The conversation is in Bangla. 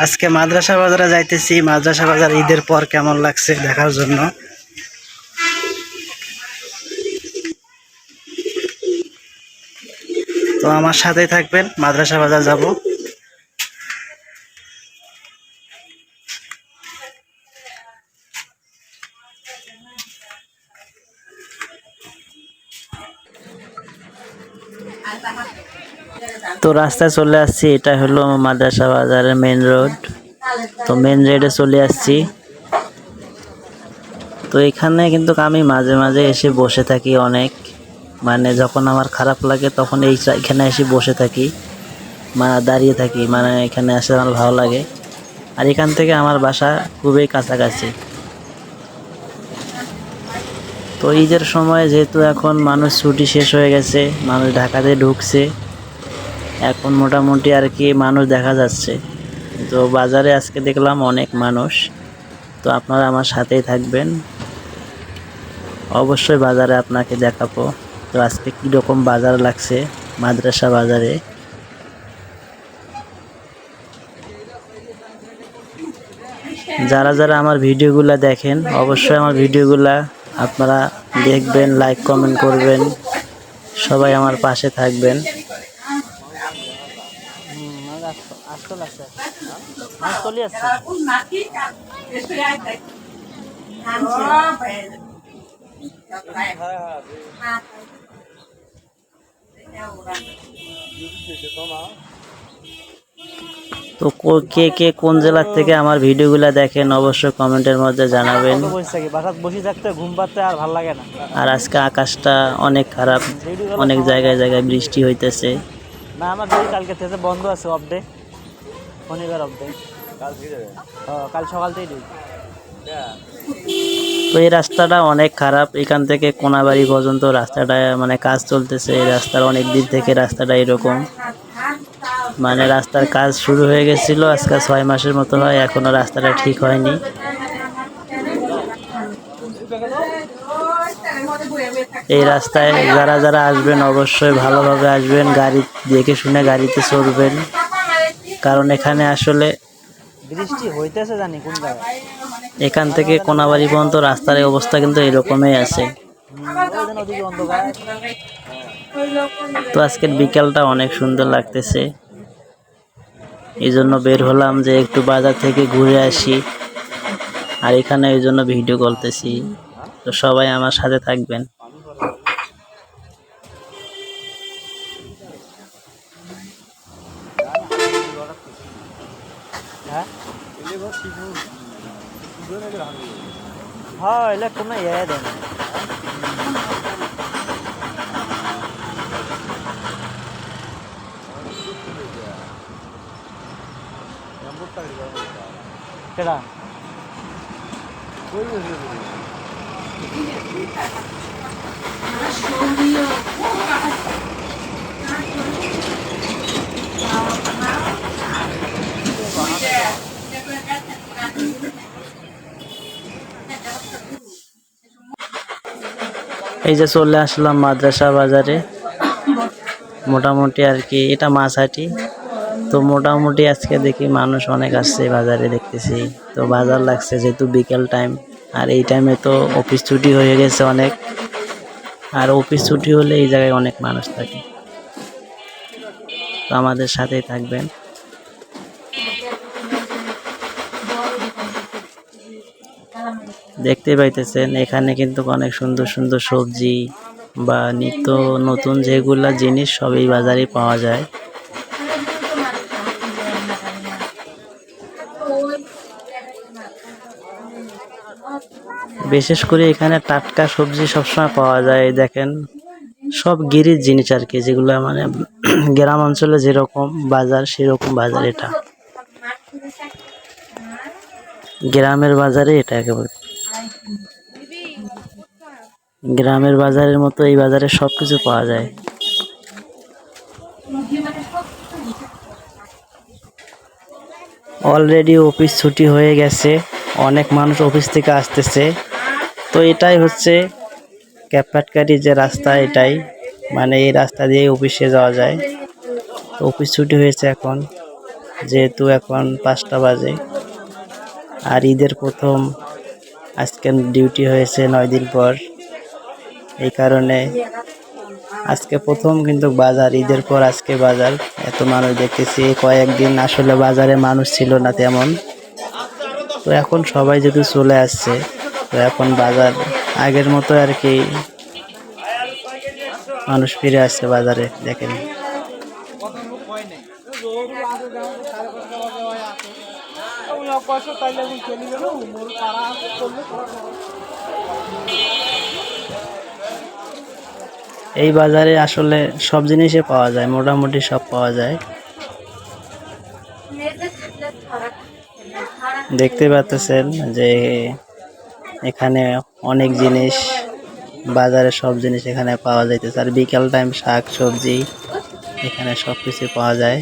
আজকে মাদ্রাসা বাজারে যাইতেছি। মাদ্রাসা বাজার ঈদের পর কেমন লাগছে দেখার জন্য। তো আমার সাথেই থাকবেন, মাদ্রাসা বাজার যাব। তো রাস্তায় চলে আসছি, এটা হলো মাদ্রাসা বাজারের মেন রোড। তো মেন রোডে চলে আসছি। তো এখানে কিন্তু আমি মাঝে মাঝে এসে বসে থাকি অনেক, মানে যখন আমার খারাপ লাগে তখন এখানে এসে বসে থাকি, মানে দাঁড়িয়ে থাকি, মানে এখানে আসে আমার ভালো লাগে। আর এখান থেকে আমার বাসা খুবই কাছাকাছি। তো ঈদের সময় যেহেতু এখন মানুষ ছুটি শেষ হয়ে গেছে, মানুষ ঢাকাতে ঢুকছে, এখন মোটামুটি আর কি মানুষ দেখা যাচ্ছে। তো বাজারে আজকে দেখলাম অনেক মানুষ। তো আপনারা আমার সাথেই থাকবেন, অবশ্যই বাজারে আপনাকে দেখাবো। তো আজকে কীরকম বাজার লাগছে মাদ্রাসা বাজারে। যারা যারা আমার ভিডিওগুলো দেখেন, অবশ্যই আমার ভিডিওগুলা আপনারা দেখবেন, লাইক কমেন্ট করবেন, সবাই আমার পাশে থাকবেন। তো কে কে কোন জেলার থেকে আমার ভিডিওগুলো দেখেন অবশ্যই কমেন্টের মধ্যে জানাবেন। আর আজকে আকাশটা অনেক খারাপ, অনেক জায়গায় জায়গায় বৃষ্টি হইতেছে। না, আমার দিদি কালকে থেকে বন্ধ আছে, অফ ডে, শনিবার অফ ডে। কাল সকাল থেকেই। তো এই রাস্তাটা অনেক খারাপ, এখান থেকে কোনাবাড়ি পর্যন্ত রাস্তাটা মানে কাজ চলতেছে। এই রাস্তার অনেক দিন থেকে রাস্তাটা এরকম, মানে রাস্তার কাজ শুরু হয়ে গেছিল আজকে 6 মাসের মতো হয়, এখনো রাস্তাটা ঠিক হয়নি। এই রাস্তায় যারা যারা আসবেন অবশ্যই ভালোভাবে আসবেন, গাড়ি দেখে শুনে গাড়িতে চড়বেন, কারণ এখানে আসলে বৃষ্টি হইতেছে, জানি কোন জায়গায়। এখান থেকে কোনাবাড়ি পর্যন্ত রাস্তার অবস্থা কিন্তু এরকমই আছে। তো আজকের বিকালটা অনেক সুন্দর লাগতেছে, এই জন্য বের হলাম যে একটু বাজার থেকে ঘুরে আসি। আর এখানে এই জন্য ভিডিও করতেছি। তো সবাই আমার সাথে থাকবেন। হ্যাঁ, এলে কোনো ইয়ে দেয় না। কেডা এই যে চলে আসলাম মাদ্রাসা বাজারে, মোটামুটি আর কি এটা মাছহাটি। তো মোটামুটি আজকে দেখি মানুষ অনেক আসছে বাজারে, দেখতেছি। তো বাজার লাগছে যেহেতু বিকেল টাইম, আর এই টাইমে তো অফিস ছুটি হয়ে গেছে অনেক, আর অফিস ছুটি হলে এই জায়গায় অনেক মানুষ থাকে। তো আমাদের সাথেই থাকবেন। দেখতে পাইতেছেন এখানে কিন্তু অনেক সুন্দর সুন্দর সবজি বা নিত্য নতুন যেগুলা জিনিস সবই বাজারে পাওয়া যায়। বিশেষ করে এখানে টাটকা সবজি সবসময় পাওয়া যায়। দেখেন সব গিরির জিনিস আর কি, যেগুলো মানে গ্রাম অঞ্চলে যেরকম বাজার সেরকম বাজার এটা, গ্রামের বাজারে এটা একেবারে গ্রামের বাজারের মতো এই বাজারে সবকিছু পাওয়া যায়। অলরেডি অফিস ছুটি হয়ে গেছে, অনেক মানুষ অফিস থেকে আসতেছে। তো এটাই হচ্ছে ক্যাপকাটকারি যে রাস্তা, এটাই মানে এই রাস্তা দিয়ে অফিসে যাওয়া যায়। তো অফিস ছুটি হয়েছে এখন, যেহেতু এখন 5টা বাজে আর ঈদের প্রথম আজকে ডিউটি হয়েছে 9 দিন পর, এই কারণে আজকে প্রথম কিন্তু বাজার, ঈদের পর আজকে বাজার। এত মানুষ দেখতেছি, কয়েকদিন আসলে বাজারে মানুষ ছিল না তেমন, তো এখন সবাই যেহেতু চলে আসছে, তো এখন বাজার আগের মতো আর কি মানুষ ফিরে আসছে বাজারে। দেখেন এই বাজারে আসলে সব জিনিসই পাওয়া যায়, মোটামুটি সব পাওয়া যায়। দেখতে পাচ্ছেন যে এখানে অনেক জিনিস, বাজারে সব জিনিস এখানে পাওয়া যাইতেছে। আর বিকাল টাইম শাক সবজি এখানে সবকিছু পাওয়া যায়।